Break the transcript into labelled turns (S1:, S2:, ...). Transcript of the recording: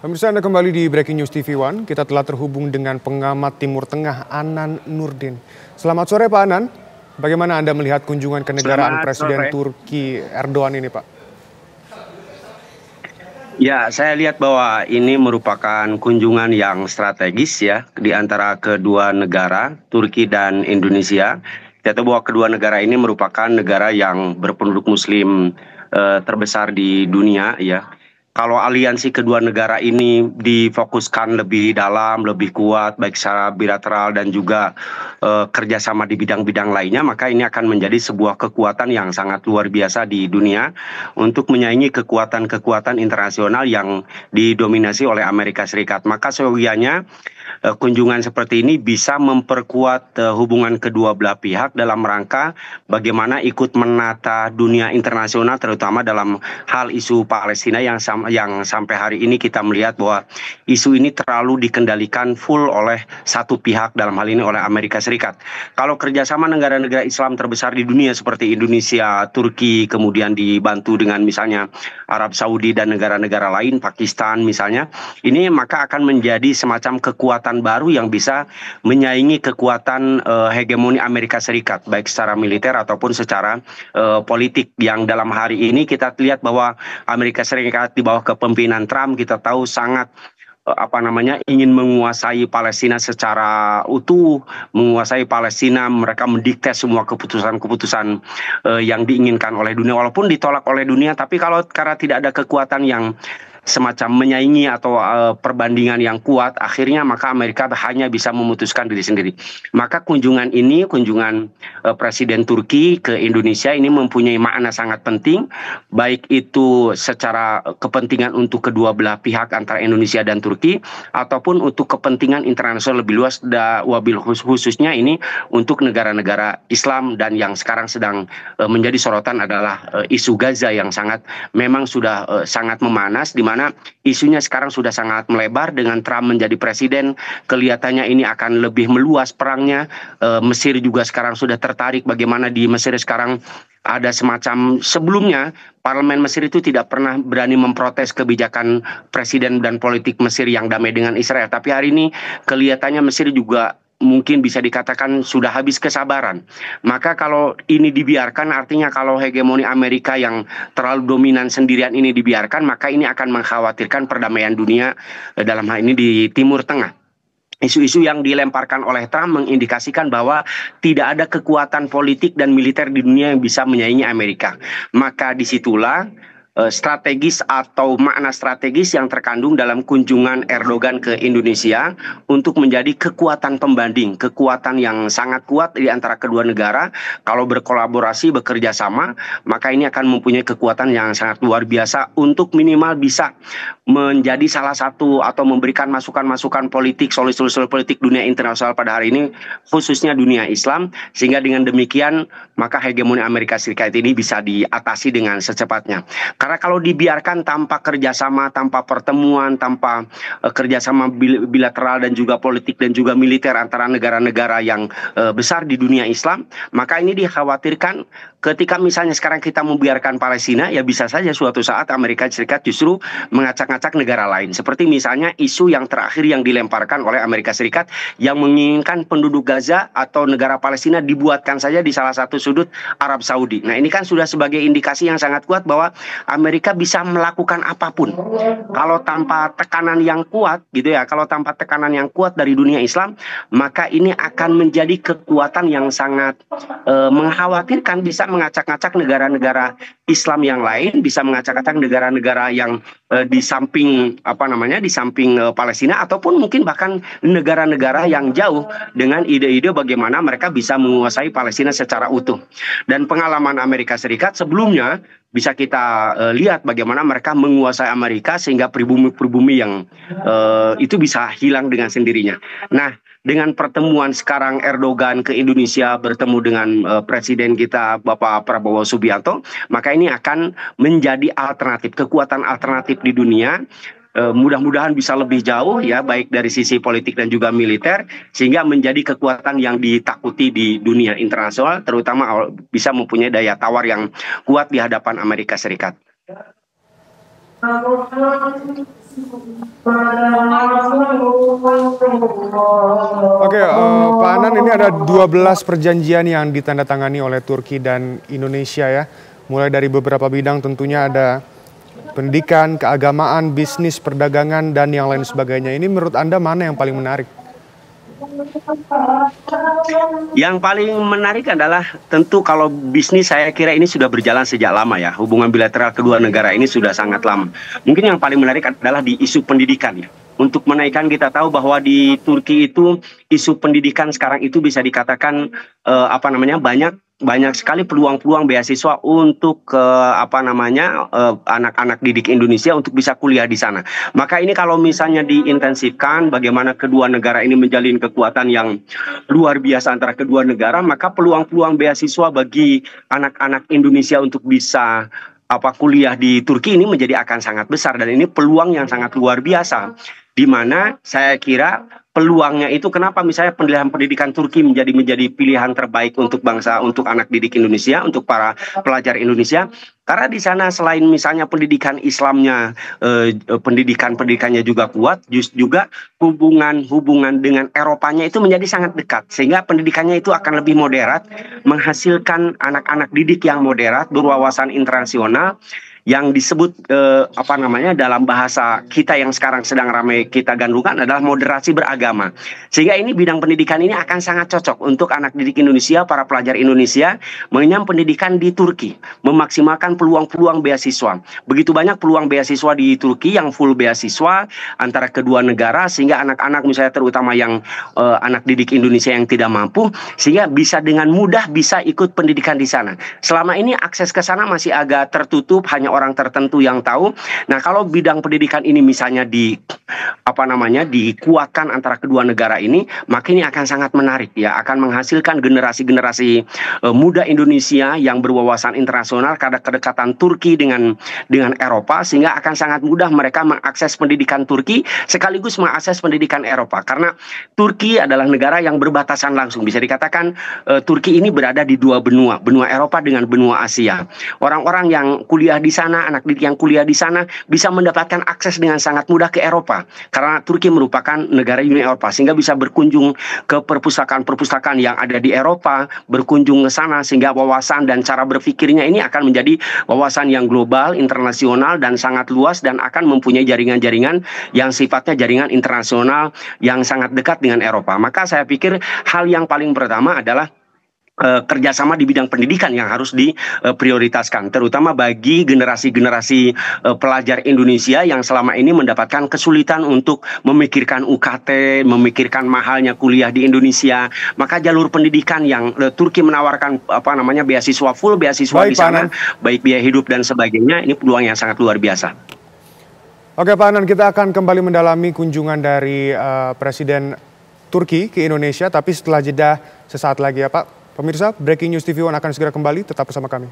S1: Pemirsa, Anda kembali di Breaking News TV One. Kita telah terhubung dengan pengamat Timur Tengah Anan Nurdin. Selamat sore Pak Anan. Bagaimana Anda melihat kunjungan kenegaraan Presiden Turki Erdogan ini, Pak?
S2: Ya, saya lihat bahwa ini merupakan kunjungan yang strategis ya di antara kedua negara, Turki dan Indonesia. Kita tahu bahwa kedua negara ini merupakan negara yang berpenduduk Muslim terbesar di dunia ya. Kalau aliansi kedua negara ini difokuskan lebih dalam, lebih kuat, baik secara bilateral dan juga kerjasama di bidang-bidang lainnya, maka ini akan menjadi sebuah kekuatan yang sangat luar biasa di dunia untuk menyaingi kekuatan-kekuatan internasional yang didominasi oleh Amerika Serikat. Maka seyogianya kunjungan seperti ini bisa memperkuat hubungan kedua belah pihak dalam rangka bagaimana ikut menata dunia internasional, terutama dalam hal isu Palestina yang sampai hari ini kita melihat bahwa isu ini terlalu dikendalikan full oleh satu pihak, dalam hal ini oleh Amerika Serikat. Kalau kerjasama negara-negara Islam terbesar di dunia seperti Indonesia, Turki, kemudian dibantu dengan misalnya Arab Saudi dan negara-negara lain, Pakistan misalnya, ini maka akan menjadi semacam kekuatan baru yang bisa menyaingi kekuatan hegemoni Amerika Serikat, baik secara militer ataupun secara politik, yang dalam hari ini kita lihat bahwa Amerika Serikat di bawah kepemimpinan Trump kita tahu sangat ingin menguasai Palestina secara utuh, menguasai Palestina, mereka mendikte semua keputusan-keputusan yang diinginkan oleh dunia, walaupun ditolak oleh dunia, tapi karena tidak ada kekuatan yang semacam menyaingi atau perbandingan yang kuat, akhirnya maka Amerika hanya bisa memutuskan diri sendiri. Maka kunjungan Presiden Turki ke Indonesia ini mempunyai makna sangat penting, baik itu secara kepentingan untuk kedua belah pihak antara Indonesia dan Turki, ataupun untuk kepentingan internasional lebih luas, wabil khususnya ini untuk negara-negara Islam, dan yang sekarang sedang menjadi sorotan adalah isu Gaza yang memang sudah sangat memanas, di mana isunya sekarang sudah sangat melebar. Dengan Trump menjadi presiden, kelihatannya ini akan lebih meluas perangnya. Mesir juga sekarang sudah tertarik. Bagaimana di Mesir sekarang ada semacam, sebelumnya parlemen Mesir itu tidak pernah berani memprotes kebijakan presiden dan politik Mesir yang damai dengan Israel. Tapi hari ini kelihatannya Mesir juga mungkin bisa dikatakan sudah habis kesabaran. Maka kalau ini dibiarkan, artinya kalau hegemoni Amerika yang terlalu dominan sendirian ini dibiarkan, maka ini akan mengkhawatirkan perdamaian dunia dalam hal ini di Timur Tengah. Isu-isu yang dilemparkan oleh Trump mengindikasikan bahwa tidak ada kekuatan politik dan militer di dunia yang bisa menyaingi Amerika. Maka disitulah strategis atau makna strategis yang terkandung dalam kunjungan Erdogan ke Indonesia untuk menjadi kekuatan pembanding, kekuatan yang sangat kuat di antara kedua negara. Kalau berkolaborasi, bekerja sama, maka ini akan mempunyai kekuatan yang sangat luar biasa untuk minimal bisa menjadi salah satu atau memberikan masukan-masukan politik, solusi-solusi politik dunia internasional pada hari ini, khususnya dunia Islam, sehingga dengan demikian maka hegemoni Amerika Serikat ini bisa diatasi dengan secepatnya. Karena kalau dibiarkan tanpa kerjasama, tanpa pertemuan, tanpa kerjasama bilateral dan juga politik dan juga militer antara negara-negara yang besar di dunia Islam, maka ini dikhawatirkan ketika misalnya sekarang kita membiarkan Palestina, ya bisa saja suatu saat Amerika Serikat justru mengacak-ngacak negara lain. Seperti misalnya isu yang terakhir yang dilemparkan oleh Amerika Serikat yang menginginkan penduduk Gaza atau negara Palestina dibuatkan saja di salah satu sudut Arab Saudi. Nah, ini kan sudah sebagai indikasi yang sangat kuat bahwa Amerika bisa melakukan apapun. Kalau tanpa tekanan yang kuat gitu ya, kalau tanpa tekanan yang kuat dari dunia Islam, maka ini akan menjadi kekuatan yang sangat mengkhawatirkan, bisa mengacak-acak negara-negara Islam yang lain, bisa mengacak-acak negara-negara yang di samping Palestina, ataupun mungkin bahkan negara-negara yang jauh dengan ide-ide bagaimana mereka bisa menguasai Palestina secara utuh. Dan pengalaman Amerika Serikat sebelumnya bisa kita lihat bagaimana mereka menguasai Amerika sehingga pribumi-pribumi yang itu bisa hilang dengan sendirinya. Nah, dengan pertemuan sekarang Erdogan ke Indonesia bertemu dengan presiden kita Bapak Prabowo Subianto, maka ini akan menjadi alternatif, kekuatan alternatif di dunia. Mudah-mudahan bisa lebih jauh ya, baik dari sisi politik dan juga militer, sehingga menjadi kekuatan yang ditakuti di dunia internasional, terutama bisa mempunyai daya tawar yang kuat di hadapan Amerika Serikat.
S1: Oke, Pak Anan, ini ada 12 perjanjian yang ditandatangani oleh Turki dan Indonesia ya. Mulai dari beberapa bidang tentunya ada pendidikan, keagamaan, bisnis, perdagangan, dan yang lain sebagainya. Ini menurut Anda mana yang paling menarik?
S2: Yang paling menarik adalah tentu kalau bisnis, saya kira ini sudah berjalan sejak lama ya. Hubungan bilateral kedua negara ini sudah sangat lama. Mungkin yang paling menarik adalah di isu pendidikan ya. Untuk menaikkan, kita tahu bahwa di Turki itu isu pendidikan sekarang itu bisa dikatakan banyak sekali peluang-peluang beasiswa untuk anak-anak didik Indonesia untuk bisa kuliah di sana. Maka ini kalau misalnya diintensifkan, bagaimana kedua negara ini menjalin kekuatan yang luar biasa antara kedua negara, maka peluang-peluang beasiswa bagi anak-anak Indonesia untuk bisa kuliah di Turki ini menjadi akan sangat besar, dan ini peluang yang sangat luar biasa, di mana saya kira peluangnya itu, kenapa misalnya pilihan pendidikan Turki menjadi pilihan terbaik untuk bangsa, untuk anak didik Indonesia, untuk para pelajar Indonesia, karena di sana selain misalnya pendidikan Islamnya, pendidikannya juga kuat, juga hubungan dengan Eropanya itu menjadi sangat dekat, sehingga pendidikannya itu akan lebih moderat, menghasilkan anak-anak didik yang moderat, berwawasan internasional, yang disebut dalam bahasa kita yang sekarang sedang ramai kita gandrungkan adalah moderasi beragama. Sehingga ini bidang pendidikan ini akan sangat cocok untuk anak didik Indonesia, para pelajar Indonesia mengenyam pendidikan di Turki, memaksimalkan peluang-peluang beasiswa. Begitu banyak peluang beasiswa di Turki yang full beasiswa antara kedua negara, sehingga anak-anak misalnya terutama yang anak didik Indonesia yang tidak mampu, sehingga bisa dengan mudah bisa ikut pendidikan di sana. Selama ini akses ke sana masih agak tertutup, hanya orang tertentu yang tahu. Nah, kalau bidang pendidikan ini misalnya dikuatkan antara kedua negara ini, maka ini akan sangat menarik ya, akan menghasilkan generasi-generasi muda Indonesia yang berwawasan internasional karena kedekatan Turki dengan Eropa, sehingga akan sangat mudah mereka mengakses pendidikan Turki sekaligus mengakses pendidikan Eropa, karena Turki adalah negara yang berbatasan langsung. Bisa dikatakan Turki ini berada di dua benua Eropa dengan benua Asia. Orang-orang yang kuliah di sana, anak didik yang kuliah di sana bisa mendapatkan akses dengan sangat mudah ke Eropa, karena Turki merupakan negara Uni Eropa, sehingga bisa berkunjung ke perpustakaan-perpustakaan yang ada di Eropa, berkunjung ke sana, sehingga wawasan dan cara berpikirnya ini akan menjadi wawasan yang global, internasional, dan sangat luas, dan akan mempunyai jaringan-jaringan yang sifatnya jaringan internasional yang sangat dekat dengan Eropa. Maka saya pikir hal yang paling pertama adalah kerjasama di bidang pendidikan yang harus diprioritaskan, terutama bagi generasi-generasi pelajar Indonesia yang selama ini mendapatkan kesulitan untuk memikirkan UKT, memikirkan mahalnya kuliah di Indonesia. Maka jalur pendidikan yang Turki menawarkan beasiswa full, beasiswa di sana, baik biaya hidup dan sebagainya, ini peluang yang sangat luar biasa.
S1: Oke Pak Anan, kita akan kembali mendalami kunjungan dari Presiden Turki ke Indonesia, tapi setelah jeda sesaat lagi ya Pak. Pemirsa, Breaking News TV One akan segera kembali, tetap bersama kami.